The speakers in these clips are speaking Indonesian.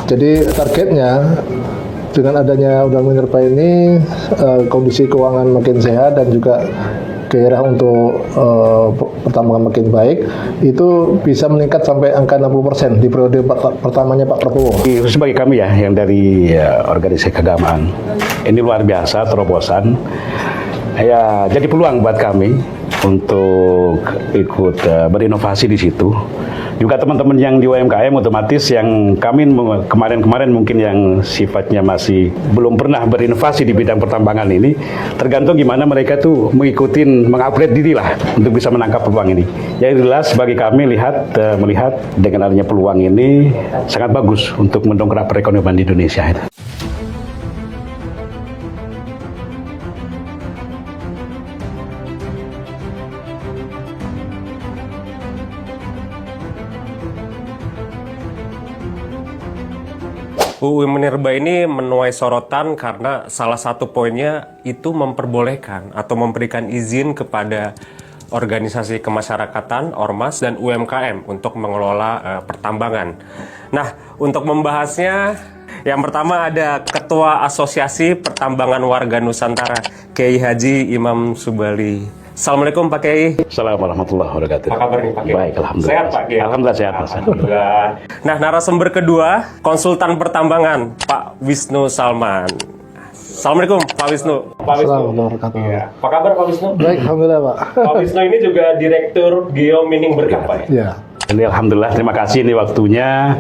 Jadi targetnya dengan adanya Undang Minerba ini kondisi keuangan makin sehat dan juga gairah untuk pertambangan makin baik, itu bisa meningkat sampai angka 60% di periode pertamanya Pak Prabowo. Sebagai kami ya, yang dari organisasi keagamaan, ini luar biasa terobosan. Ya, jadi peluang buat kami untuk ikut berinovasi di situ. Juga teman-teman yang di UMKM otomatis yang kami kemarin-kemarin mungkin yang sifatnya masih belum pernah berinovasi di bidang pertambangan ini, tergantung gimana mereka tuh mengupgrade diri lah untuk bisa menangkap peluang ini. Jadi jelas bagi kami melihat dengan adanya peluang ini sangat bagus untuk mendongkrak perekonomian di Indonesia. UU Minerba ini menuai sorotan karena salah satu poinnya itu memperbolehkan atau memberikan izin kepada organisasi kemasyarakatan, ormas, dan UMKM untuk mengelola pertambangan. Nah, untuk membahasnya, yang pertama ada Ketua Asosiasi Pertambangan Warga Nusantara, Kiai Haji Imam Subali. Assalamualaikum Pak Kiai. Assalamualaikum warahmatullahi wabarakatuh. Apa kabar nih Pak Kiai? Baik, alhamdulillah. Sehat Pak Kiai? Alhamdulillah sehat Mas. Alhamdulillah. Nah, narasumber kedua, konsultan pertambangan, Pak Wisnu Salman. Assalamualaikum Pak Wisnu. Pak Wisnu. Assalamualaikum. Ya. Apa kabar Pak Wisnu? Baik, alhamdulillah Pak. Pak Wisnu ini juga Direktur Geomining Berkah Pak ya? Ya. Ini alhamdulillah, terima kasih ini waktunya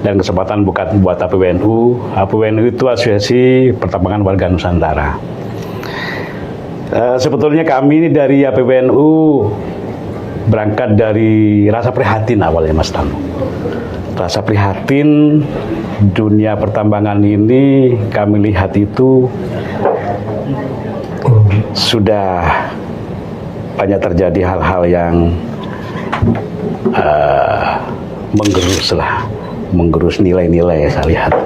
dan kesempatan buat APWNU. APWNU itu Asosiasi Pertambangan Warga Nusantara. Sebetulnya kami ini dari APWNU berangkat dari rasa prihatin awalnya Mas Tanu. Rasa prihatin dunia pertambangan ini kami lihat itu sudah banyak terjadi hal-hal yang menggerus nilai-nilai saya lihat.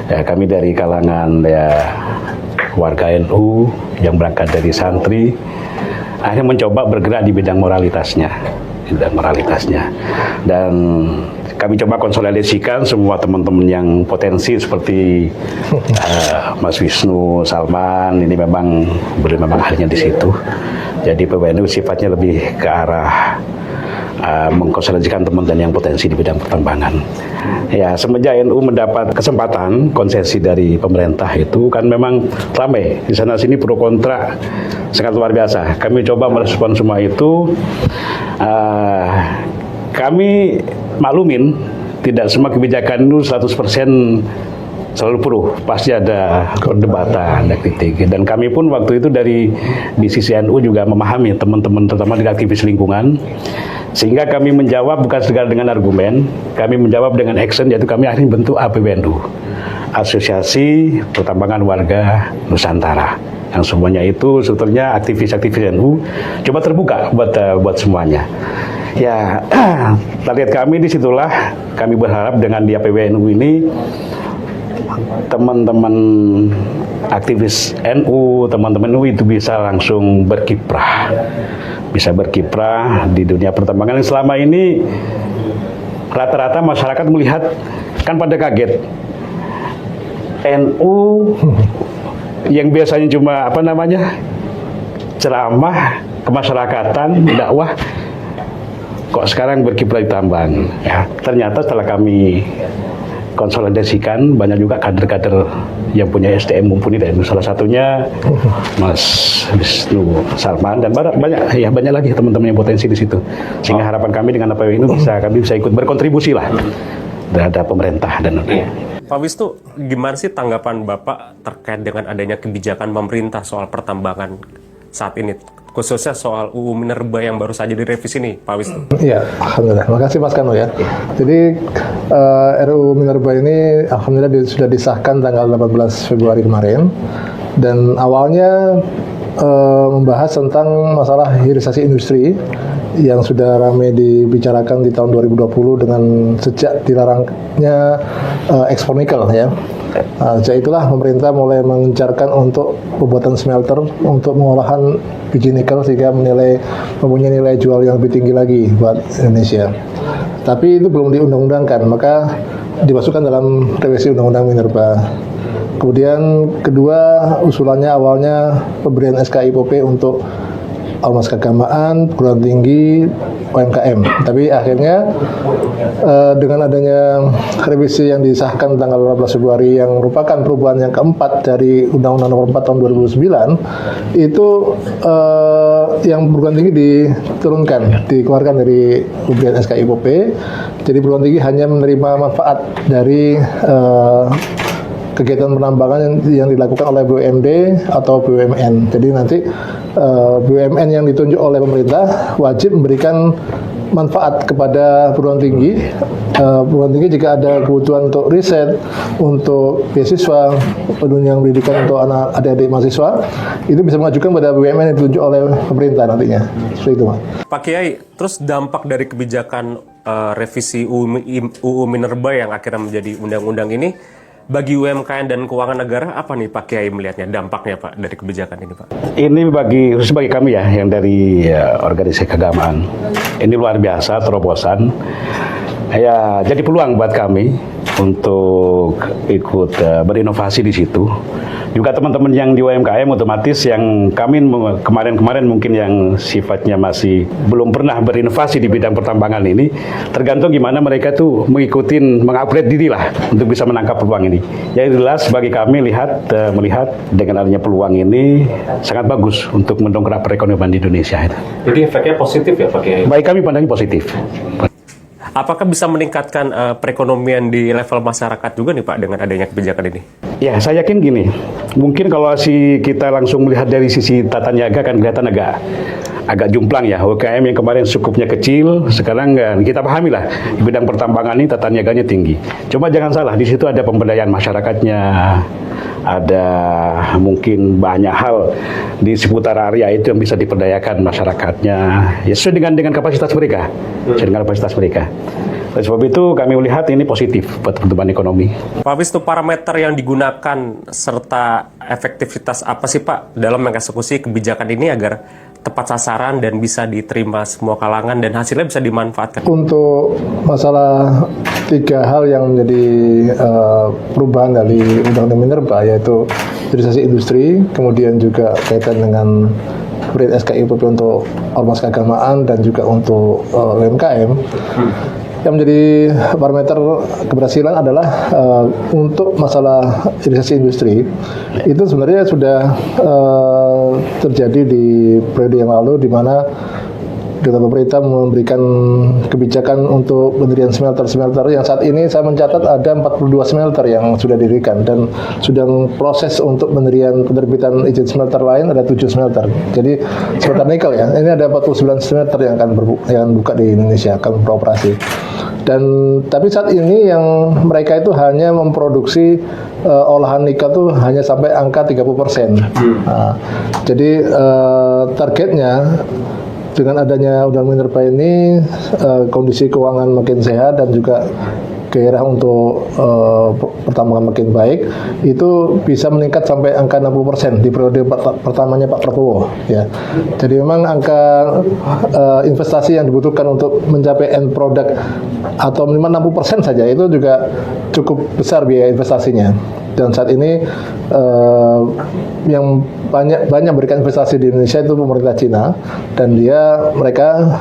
Ya, kami dari kalangan warga NU yang berangkat dari santri akhirnya mencoba bergerak di bidang moralitasnya, dan kami coba konsolidasikan semua teman-teman yang potensi seperti Mas Wisnu Salman, ini memang ahlinya di situ. Jadi PWNU sifatnya lebih ke arah mengkonsolidasikan teman-teman yang potensi di bidang pertambangan. Ya, semenjak NU mendapat kesempatan konsesi dari pemerintah itu kan memang ramai di sana sini pro kontra sangat luar biasa. Kami coba merespon semua itu. Kami maklumin tidak semua kebijakan itu 100% selalu pro, pasti ada perdebatan, ada kritik. Dan kami pun waktu itu di sisi NU juga memahami teman-teman terutama di aktivis lingkungan, sehingga kami menjawab bukan sekedar dengan argumen, kami menjawab dengan action, yaitu kami akhirnya bentuk APWNU, Asosiasi Pertambangan Warga Nusantara, yang semuanya itu sebetulnya aktivis-aktivis NU coba terbuka buat semuanya. Ya, target kami disitulah kami berharap dengan di APWNU ini teman-teman aktivis NU, teman-teman NU itu bisa langsung berkiprah di dunia pertambangan yang selama ini rata-rata masyarakat melihat kan pada kaget. NU yang biasanya cuma ceramah kemasyarakatan, dakwah, kok sekarang berkiprah di tambang. Ya, ternyata setelah kami konsolidasikan banyak juga kader-kader yang punya SDM mumpuni, dan salah satunya Mas Wisnu Salman, dan banyak lagi teman-teman yang potensi di situ. Sehingga harapan kami dengan apa ini kami bisa ikut berkontribusi lah terhadap pemerintah dan Pak Wisnu, gimana sih tanggapan Bapak terkait dengan adanya kebijakan pemerintah soal pertambangan saat ini, khususnya soal UU Minerba yang baru saja direvisi nih, Pak Wisnu? Iya, alhamdulillah. Makasih Mas Kano ya. Jadi RUU Minerba ini alhamdulillah sudah disahkan tanggal 18 Februari kemarin, dan awalnya membahas tentang masalah hilirisasi industri yang sudah ramai dibicarakan di tahun 2020 dengan sejak dilarangnya ekspor nikel ya. Sejak itulah pemerintah mulai mengencarkan untuk pembuatan smelter untuk pengolahan biji nikel sehingga mempunyai nilai jual yang lebih tinggi lagi buat Indonesia. Tapi itu belum diundang-undangkan, maka dimasukkan dalam revisi Undang-Undang Minerba. Kemudian kedua usulannya awalnya pemberian SKIPP untuk ormas keagamaan, perguruan tinggi, UMKM. Tapi akhirnya dengan adanya revisi yang disahkan tanggal 18 Februari yang merupakan perubahan yang keempat dari Undang-Undang Nomor 4 Tahun 2009, itu yang perguruan tinggi dikeluarkan dari pemberian SKIPP. Jadi perguruan tinggi hanya menerima manfaat dari kegiatan penambangan yang dilakukan oleh BUMD atau BUMN. Jadi nanti BUMN yang ditunjuk oleh pemerintah wajib memberikan manfaat kepada perguruan tinggi. Perguruan tinggi jika ada kebutuhan untuk riset, untuk beasiswa, penunjang pendidikan untuk adik-adik mahasiswa, itu bisa mengajukan pada BUMN yang ditunjuk oleh pemerintah nantinya. Seperti itu, Mas. Pak Kiai, terus dampak dari kebijakan revisi UU Minerba yang akhirnya menjadi undang-undang ini bagi UMKM dan keuangan negara apa nih Pak Kiai melihatnya dampaknya Pak dari kebijakan ini Pak? Ini khusus bagi kami ya yang dari organisasi keagamaan. Ini luar biasa terobosan. Ya jadi peluang buat kami untuk ikut berinovasi di situ. Juga teman-teman yang di UMKM otomatis yang kami kemarin-kemarin mungkin yang sifatnya masih belum pernah berinovasi di bidang pertambangan ini, tergantung gimana mereka tuh mengupgrade diri lah untuk bisa menangkap peluang ini. Jadi jelas bagi kami melihat dengan adanya peluang ini sangat bagus untuk mendongkrak perekonomian di Indonesia. Jadi efeknya positif ya Pak Kiai? Baik kami pandangnya positif. Apakah bisa meningkatkan perekonomian di level masyarakat juga nih Pak dengan adanya kebijakan ini? Ya, saya yakin gini. Mungkin kalau kita langsung melihat dari sisi tata niaga kan kelihatan agak jumplang ya. UMKM yang kemarin cukupnya kecil, sekarang kita pahami lah di bidang pertambangan ini tata niaganya tinggi. Cuma jangan salah, di situ ada pemberdayaan masyarakatnya, ada mungkin banyak hal di seputar area itu yang bisa diperdayakan masyarakatnya ya sesuai dengan kapasitas mereka. Oleh sebab itu kami melihat ini positif buat pertumbuhan ekonomi. Pak Wisnu, parameter yang digunakan serta efektivitas apa sih Pak dalam mengeksekusi kebijakan ini agar tepat sasaran dan bisa diterima semua kalangan dan hasilnya bisa dimanfaatkan? Untuk masalah 3 hal yang menjadi perubahan dari Undang-Undang Minerba, yaitu hilirisasi industri, kemudian juga kaitan dengan pemberian SKIPP untuk ormas keagamaan dan juga untuk UMKM. Yang menjadi parameter keberhasilan adalah untuk masalah hilirisasi industri itu sebenarnya sudah terjadi di periode yang lalu di mana pemerintah memberikan kebijakan untuk pendirian smelter yang saat ini saya mencatat ada 42 smelter yang sudah didirikan dan sudah proses untuk penerbitan izin smelter lain ada 7 smelter. Jadi smelter nikel ya. Ini ada 49 smelter yang akan buka di Indonesia, akan beroperasi. Tapi saat ini yang mereka itu hanya memproduksi olahan nikel itu hanya sampai angka 30%. Nah, jadi targetnya dengan adanya Undang-Undang Minerba ini kondisi keuangan makin sehat dan juga gairah untuk pertambangan makin baik, itu bisa meningkat sampai angka 60% di periode pertamanya Pak Prabowo ya. Jadi memang angka investasi yang dibutuhkan untuk mencapai end product atau minimal 60% saja itu juga cukup besar biaya investasinya. Dan saat ini yang banyak berikan investasi di Indonesia itu pemerintah Cina, dan mereka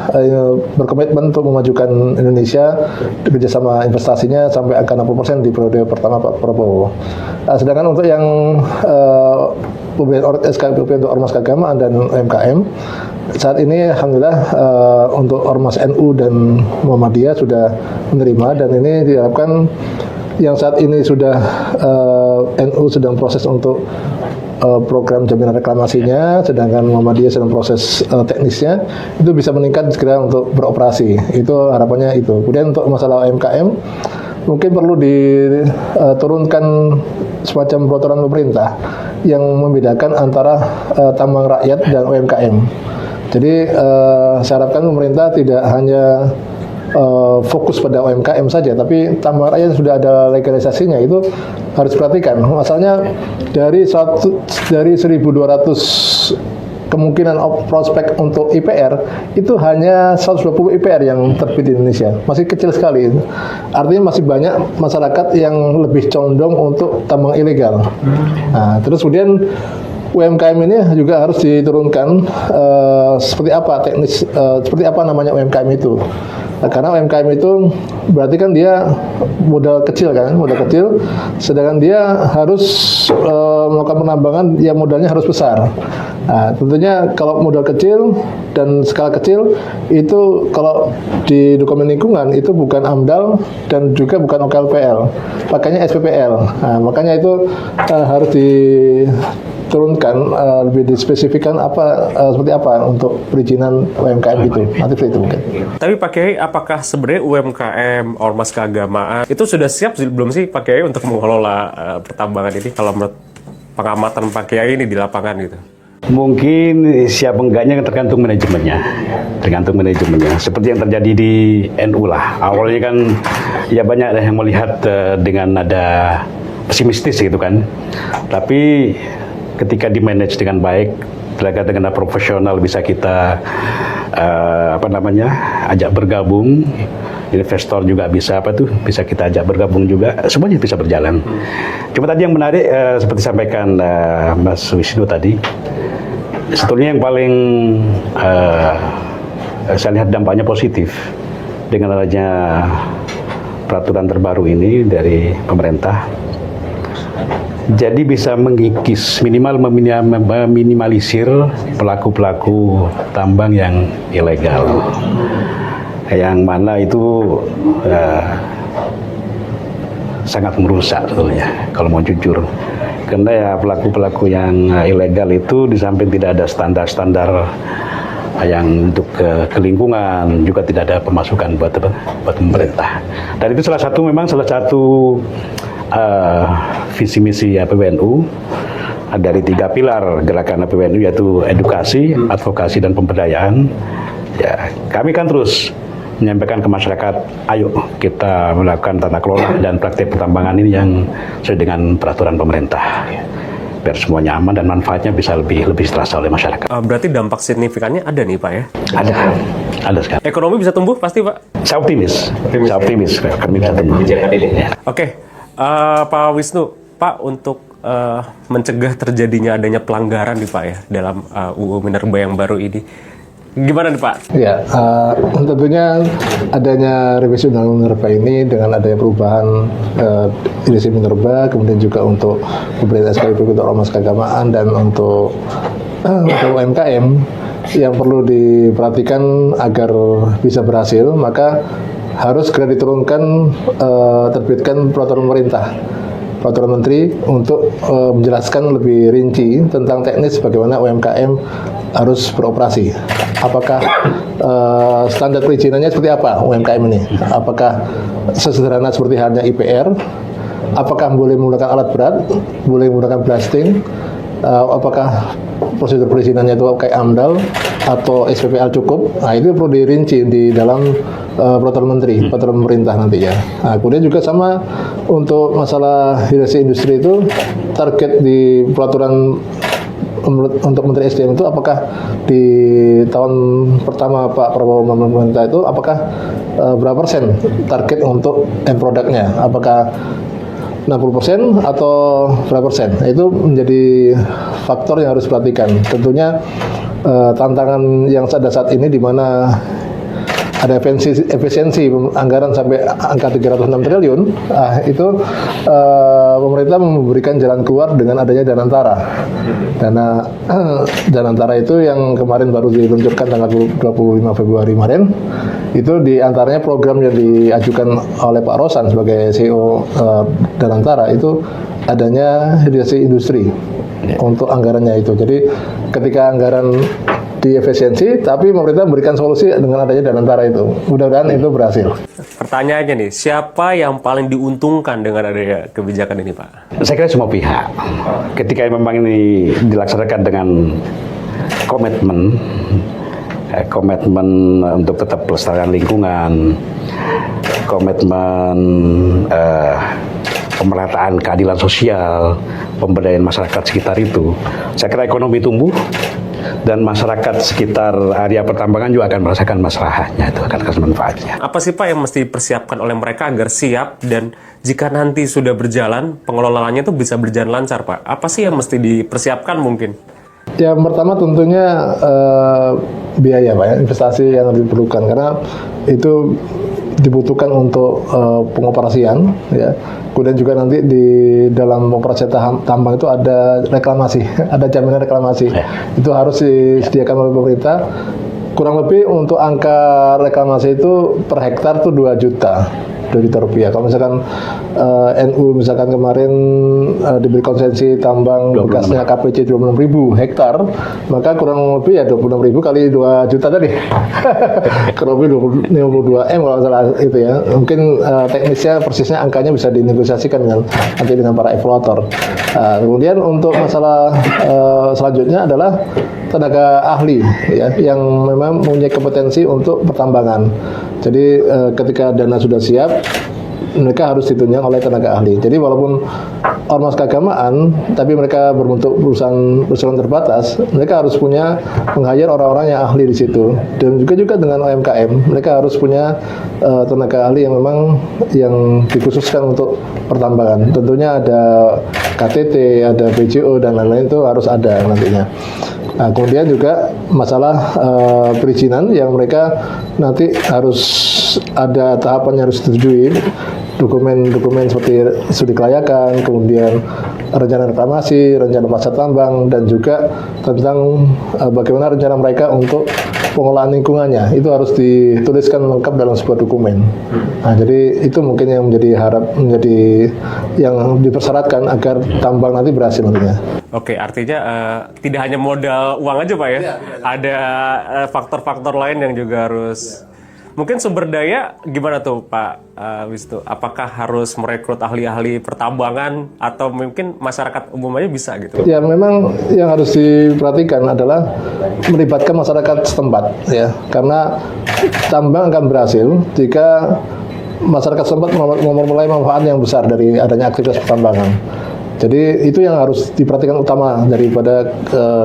berkomitmen untuk memajukan Indonesia kerjasama investasinya sampai angka 60% di periode pertama Pak Prabowo. Sedangkan untuk yang pemberian SKIPP untuk ormas keagamaan dan UMKM saat ini alhamdulillah untuk ormas NU dan Muhammadiyah sudah menerima, dan ini diharapkan yang saat ini sudah NU sedang proses untuk program jaminan reklamasinya, sedangkan Muhammadiyah sedang proses teknisnya, itu bisa meningkat segera untuk beroperasi. Itu harapannya itu. Kemudian untuk masalah UMKM, mungkin perlu diturunkan semacam peraturan pemerintah yang membedakan antara tambang rakyat dan UMKM. Jadi saya harapkan pemerintah tidak hanya fokus pada UMKM saja, tapi tambang rakyat sudah ada legalisasinya, itu harus perhatikan. Masalahnya dari 1.200 kemungkinan prospek untuk IPR itu hanya 120 IPR yang terbit di Indonesia, masih kecil sekali. Artinya masih banyak masyarakat yang lebih condong untuk tambang ilegal. Nah, terus kemudian UMKM ini juga harus diturunkan seperti apa teknis, seperti apa namanya UMKM itu. Karena UMKM itu berarti kan dia modal kecil kan, modal kecil, sedangkan dia harus melakukan penambangan yang modalnya harus besar. Nah, tentunya kalau modal kecil dan skala kecil itu kalau di dokumen lingkungan itu bukan AMDAL dan juga bukan OKLPL, pakainya SPPL. Nah, makanya itu harus diturunkan, lebih dispesifikkan apa seperti apa untuk perizinan UMKM itu. Nanti itu mungkin. Tapi Pak Kiai, apakah sebenarnya UMKM, ormas keagamaan itu sudah siap belum sih Pak Kiai untuk mengelola pertambangan ini kalau menurut pengamatan Pak Kiai ini di lapangan gitu? Mungkin siap enggaknya tergantung manajemennya. Seperti yang terjadi di NU lah. Awalnya kan ya banyak yang melihat dengan nada pesimistis gitu kan. Tapi ketika di-manage dengan baik, dengan profesional bisa kita ajak bergabung. Investor juga bisa bisa kita ajak bergabung juga, semuanya bisa berjalan. Cuma tadi yang menarik seperti sampaikan Mas Wisnu tadi, sebetulnya yang paling saya lihat dampaknya positif dengan adanya peraturan terbaru ini dari pemerintah. Jadi bisa mengikis, meminimalisir pelaku-pelaku tambang yang ilegal, yang mana itu sangat merusak sebetulnya kalau mau jujur. Karena ya pelaku-pelaku yang ilegal itu di samping tidak ada standar-standar yang untuk kelingkungan, juga tidak ada pemasukan buat pemerintah. Dan itu salah satu visi misi PBNU dari 3 pilar gerakan PBNU, yaitu edukasi, advokasi, dan pemberdayaan. Ya, kami kan terus menyampaikan ke masyarakat, ayo kita melakukan tata kelola dan praktek pertambangan ini yang sesuai dengan peraturan pemerintah, biar semuanya aman dan manfaatnya bisa lebih terasa oleh masyarakat. Berarti dampak signifikannya ada nih Pak ya? Ada sekali. Ekonomi bisa tumbuh pasti Pak? Saya optimis. Kami bisa tumbuh. Oke, Pak Wisnu, Pak, untuk mencegah terjadinya adanya pelanggaran nih Pak ya dalam UU Minerba yang baru ini, gimana nih Pak? Ya, tentunya adanya revisi Undang-Undang Minerba ini dengan adanya perubahan edisi Minerba, kemudian juga untuk pemberian SKIP untuk ormas keagamaan dan untuk UMKM yang perlu diperhatikan agar bisa berhasil, maka harus segera diturunkan, terbitkan peraturan pemerintah, peraturan menteri untuk menjelaskan lebih rinci tentang teknis bagaimana UMKM harus beroperasi. Apakah standar perizinannya seperti apa UMKM ini? Apakah sesederhana seperti hanya IPR? Apakah boleh menggunakan alat berat? Boleh menggunakan blasting? Apakah prosedur perizinannya itu kayak AMDAL atau SPPL cukup? Nah, itu perlu dirinci di dalam peraturan menteri, peraturan pemerintah nantinya. Nah, kemudian juga sama untuk masalah hidrasi industri itu, target di peraturan untuk Menteri SDM itu apakah di tahun pertama Pak Prabowo memerintah itu apakah berapa persen target untuk end produknya? Apakah 60% atau berapa persen? Itu menjadi faktor yang harus diperhatikan. Tentunya tantangan yang ada saat ini di mana ada efisiensi anggaran sampai angka 306 triliun, itu pemerintah memberikan jalan keluar dengan adanya Danantara. Danantara itu yang kemarin baru diluncurkan tanggal 25 Februari kemarin. Itu diantaranya program yang diajukan oleh Pak Rosan sebagai CEO Danantara itu adanya hidrasi industri untuk anggarannya itu. Jadi ketika anggaran diefisiensi, tapi pemerintah memberikan solusi dengan adanya Danantara itu. Mudah-mudahan itu berhasil. Pertanyaannya nih, siapa yang paling diuntungkan dengan adanya kebijakan ini, Pak? Saya kira semua pihak. Ketika memang ini dilaksanakan dengan komitmen untuk tetap pelestarian lingkungan, komitmen pemerataan keadilan sosial, pemberdayaan masyarakat sekitar itu, saya kira ekonomi tumbuh, dan masyarakat sekitar area pertambangan juga akan merasakan masalahnya, itu akan merasakan manfaatnya. Apa sih Pak yang mesti dipersiapkan oleh mereka agar siap, dan jika nanti sudah berjalan, pengelolaannya itu bisa berjalan lancar Pak? Apa sih yang mesti dipersiapkan mungkin? Yang pertama tentunya biaya Pak ya, investasi yang diperlukan, karena itu dibutuhkan untuk pengoperasian ya. Kemudian juga nanti di dalam operasi tambang itu ada reklamasi, ada jaminan reklamasi. Itu harus disediakan oleh pemerintah. Kurang lebih untuk angka reklamasi itu per hektar tuh 2 juta rupiah. Kalau misalkan NU misalkan kemarin diberi konsesi tambang bekasnya KPC 26.000 hektar, maka kurang lebih ya 26.000 kali 2 juta tadi. Kurang lebih 52 M kalau nggak salah itu ya. Mungkin teknisnya persisnya angkanya bisa dinegosiasikan nanti dengan para evaluator. Kemudian untuk masalah selanjutnya adalah tenaga ahli ya, yang memang mempunyai kompetensi untuk pertambangan. Jadi ketika dana sudah siap, mereka harus ditunjang oleh tenaga ahli. Jadi walaupun ormas keagamaan, tapi mereka berbentuk perusahaan terbatas, mereka harus punya meng-hire orang-orang yang ahli di situ. Dan juga dengan UMKM, mereka harus punya tenaga ahli yang memang yang dikhususkan untuk pertambangan. Tentunya ada KTT, ada BJO dan lain-lain, itu harus ada nantinya. Nah, kemudian juga masalah perizinan yang mereka nanti harus ada tahapan yang harus disetujui, dokumen-dokumen seperti studi kelayakan, kemudian rencana reklamasi, rencana pasar tambang, dan juga tentang bagaimana rencana mereka untuk pengelolaan lingkungannya. Itu harus dituliskan lengkap dalam sebuah dokumen. Nah, jadi itu mungkin yang menjadi yang dipersyaratkan agar tambang nanti berhasil nantinya. Oke, artinya tidak hanya modal uang aja Pak ya, ada faktor-faktor lain yang juga harus. Mungkin sumber daya gimana tuh Pak Wisnu? Apakah harus merekrut ahli-ahli pertambangan atau mungkin masyarakat umum aja bisa gitu? Ya, memang yang harus diperhatikan adalah melibatkan masyarakat setempat ya, karena tambang akan berhasil jika masyarakat setempat memulai manfaat yang besar dari adanya aktivitas pertambangan. Jadi itu yang harus diperhatikan utama daripada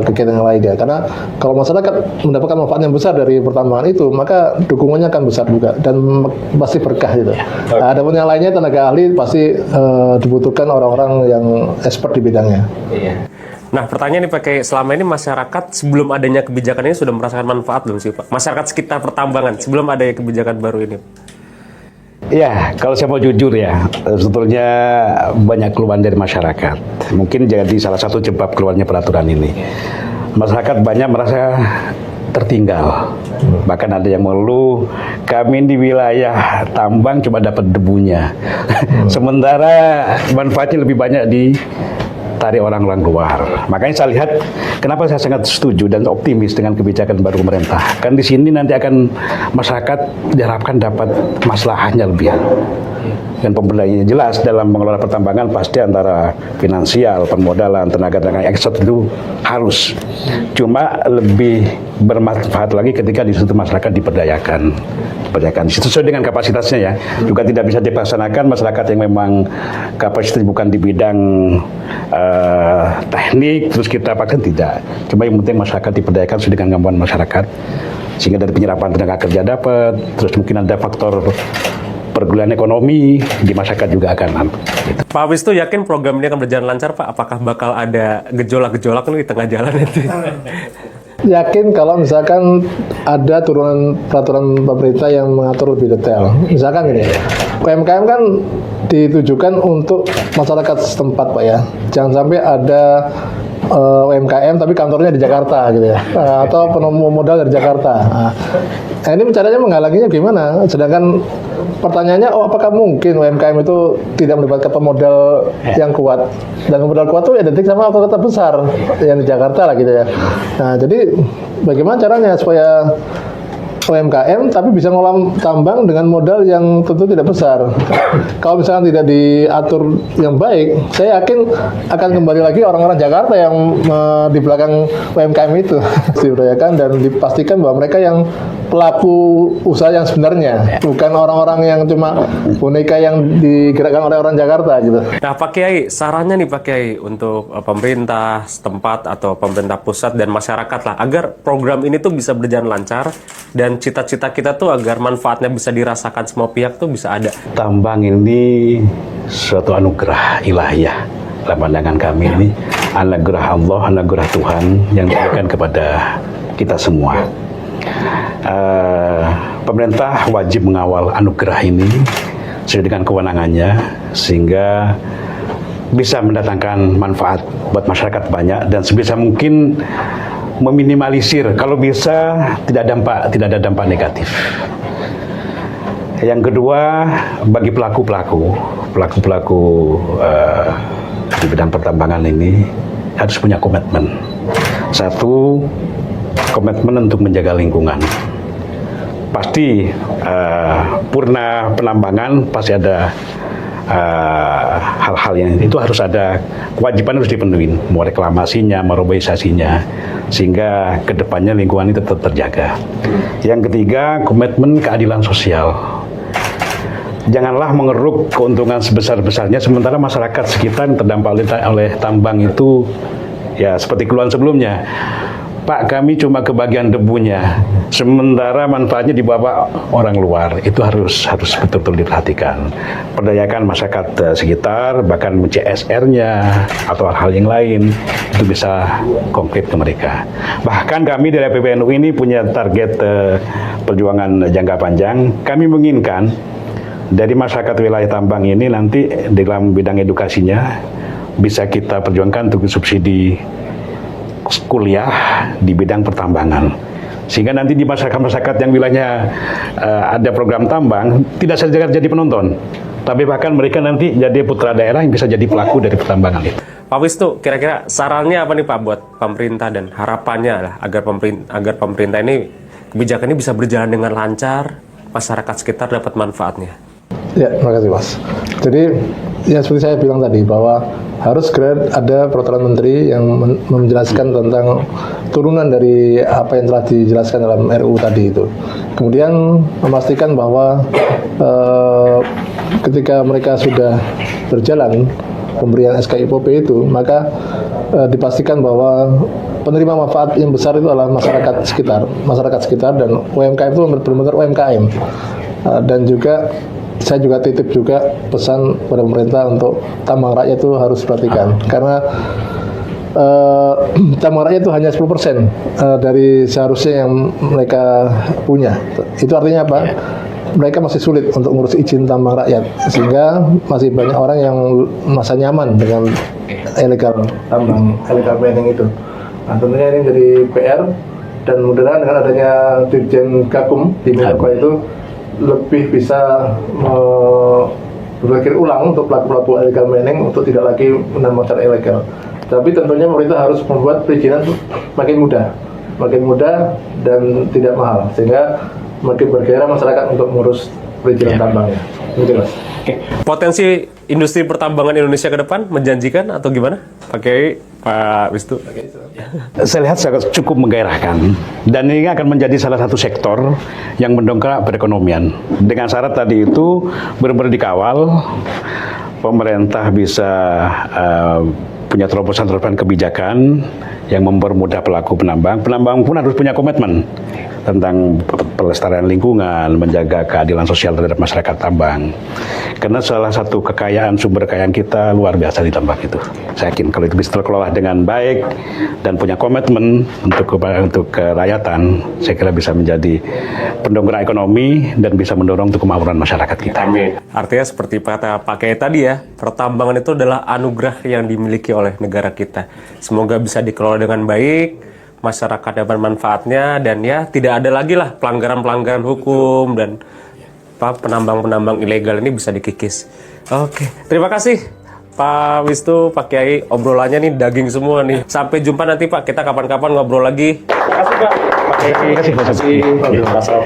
kegiatan yang lainnya. Karena kalau masyarakat mendapatkan manfaat yang besar dari pertambangan itu, maka dukungannya akan besar juga dan pasti berkah gitu. Nah, adapun yang lainnya tenaga ahli pasti dibutuhkan orang-orang yang expert di bidangnya. Nah, pertanyaan nih Pak, kayak selama ini masyarakat sebelum adanya kebijakan ini sudah merasakan manfaat belum sih Pak? Masyarakat sekitar pertambangan sebelum adanya kebijakan baru ini. Ya, kalau saya mau jujur ya, sebetulnya banyak keluhan dari masyarakat. Mungkin jadi salah satu sebab keluarnya peraturan ini. Masyarakat banyak merasa tertinggal. Bahkan ada yang mengeluh, kami di wilayah tambang cuma dapat debunya. Sementara manfaatnya lebih banyak di tarik orang-orang luar. Makanya saya lihat kenapa saya sangat setuju dan optimis dengan kebijakan baru pemerintah. Kan di sini nanti akan masyarakat diharapkan dapat masalahnya lebih. Dan pemberdayanya jelas dalam mengelola pertambangan pasti antara finansial, permodalan, tenaga ekspor itu harus. Cuma lebih bermanfaat lagi ketika di situ masyarakat diberdayakan sesuai dengan kapasitasnya ya. Juga tidak bisa dilaksanakan masyarakat yang memang kapasitas bukan di bidang teknik terus kita paksakan, tidak. Cuma yang penting masyarakat diberdayakan sesuai dengan kemampuan masyarakat, sehingga dari penyerapan tenaga kerja dapat, terus mungkin ada faktor pergaulan ekonomi di masyarakat juga akan. Gitu. Pak Wisnu yakin program ini akan berjalan lancar Pak? Apakah bakal ada gejolak-gejolak nih di tengah jalan itu? Yakin kalau misalkan ada turunan peraturan pemerintah yang mengatur lebih detail. Misalkan gini, UMKM kan ditujukan untuk masyarakat setempat Pak ya. Jangan sampai ada UMKM tapi kantornya di Jakarta gitu ya, atau penemu modal dari Jakarta. Nah, ini caranya menghalanginya gimana? Sedangkan pertanyaannya, apakah mungkin UMKM itu tidak melibatkan pemodal yang kuat? Dan pemodal kuat itu identik sama kota besar yang di Jakarta lah gitu ya. Nah, jadi bagaimana caranya supaya UMKM tapi bisa ngolah tambang dengan modal yang tentu tidak besar. Kalau misalnya tidak diatur yang baik, saya yakin akan kembali lagi orang-orang Jakarta yang di belakang UMKM itu diberdayakan dan dipastikan bahwa mereka yang pelaku usaha yang sebenarnya, bukan orang-orang yang cuma boneka yang digerakkan oleh orang Jakarta gitu. Nah, Pak Kiai, sarannya nih Pak Kiai untuk pemerintah setempat atau pemerintah pusat dan masyarakat lah, agar program ini tuh bisa berjalan lancar dan cita-cita kita tuh agar manfaatnya bisa dirasakan semua pihak tuh bisa ada. Tambang ini suatu anugerah ilahiyah. Dalam pandangan kami ini anugerah Allah, anugerah Tuhan yang diberikan kepada kita semua. Pemerintah wajib mengawal anugerah ini sesuai dengan kewenangannya sehingga bisa mendatangkan manfaat buat masyarakat banyak dan sebisa mungkin meminimalisir kalau bisa tidak ada dampak negatif. Yang kedua, bagi pelaku-pelaku di bidang pertambangan ini harus punya komitmen. Satu, komitmen untuk menjaga lingkungan. Pasti purna penambangan pasti ada hal-hal yang itu harus ada, kewajiban harus dipenuhi, mau reklamasinya, mau urbanisasinya, sehingga kedepannya lingkungan itu tetap terjaga. Yang ketiga, komitmen keadilan sosial. Janganlah mengeruk keuntungan sebesar-besarnya sementara masyarakat sekitar yang terdampak oleh tambang itu ya seperti keluhan sebelumnya. Pak, kami cuma kebagian debunya, sementara manfaatnya dibawa orang luar. Itu harus betul-betul diperhatikan. Perdayakan masyarakat sekitar, bahkan CSR-nya atau hal-hal yang lain, itu bisa konkret ke mereka. Bahkan kami dari PBNU ini punya target perjuangan jangka panjang. Kami menginginkan dari masyarakat wilayah tambang ini nanti dalam bidang edukasinya bisa kita perjuangkan untuk subsidi kuliah di bidang pertambangan, sehingga nanti di masyarakat yang wilayahnya ada program tambang tidak saja jadi penonton, tapi bahkan mereka nanti jadi putra daerah yang bisa jadi pelaku dari pertambangan itu. Pak Wisnu, kira-kira sarannya apa nih Pak buat pemerintah dan harapannya lah agar pemerintah ini kebijakan ini bisa berjalan dengan lancar, masyarakat sekitar dapat manfaatnya? Ya, terima kasih Mas. Jadi ya seperti saya bilang tadi bahwa harus segera ada peraturan menteri yang menjelaskan tentang turunan dari apa yang telah dijelaskan dalam RUU tadi itu. Kemudian memastikan bahwa ketika mereka sudah berjalan pemberian SKIPOP itu, maka dipastikan bahwa penerima manfaat yang besar itu adalah masyarakat sekitar dan UMKM itu benar-benar UMKM. Dan juga saya juga titip juga pesan pada pemerintah untuk tambang rakyat itu harus perhatikan karena tambang rakyat itu hanya 10% dari seharusnya yang mereka punya. Itu artinya apa? Mereka masih sulit untuk ngurus izin tambang rakyat sehingga masih banyak orang yang merasa nyaman dengan illegal mining itu. Nah, tentunya ini jadi PR dan mudah-mudahan dengan adanya Dirjen Gakum di Menko itu lebih bisa berpikir ulang untuk pelaku-pelaku illegal mining untuk tidak lagi menambang secara ilegal. Tapi tentunya pemerintah harus membuat perizinan makin mudah dan tidak mahal sehingga makin bergairah masyarakat untuk mengurus perizinan tambangnya. Begitu Mas. Oke. Potensi industri pertambangan Indonesia ke depan menjanjikan atau gimana? Pakai Pak Wisnu. Saya lihat cukup menggairahkan dan ini akan menjadi salah satu sektor yang mendongkrak perekonomian. Dengan syarat tadi itu benar-benar dikawal, pemerintah bisa punya terobosan-terobosan kebijakan yang mempermudah pelaku penambang. Penambang pun harus punya komitmen tentang pelestarian lingkungan, menjaga keadilan sosial terhadap masyarakat tambang. Karena salah satu kekayaan, sumber kekayaan kita luar biasa di tambang itu. Saya yakin kalau itu bisa terkelola dengan baik dan punya komitmen untuk kerakyatan, saya kira bisa menjadi pendongkrak ekonomi dan bisa mendorong untuk kemakmuran masyarakat kita. Amin. Artinya seperti kata Pak Kiai tadi ya, pertambangan itu adalah anugerah yang dimiliki oleh negara kita. Semoga bisa dikelola dengan baik, masyarakat dapat manfaatnya, dan ya tidak ada lagi lah pelanggaran-pelanggaran hukum dan penambang-penambang ilegal ini bisa dikikis. Oke, terima kasih Pak Wisnu, Pak Kiai, obrolannya nih daging semua nih. Sampai jumpa nanti Pak, kita kapan-kapan ngobrol lagi. Terima kasih Pak. Pak Kiai. Terima kasih. Terima kasih.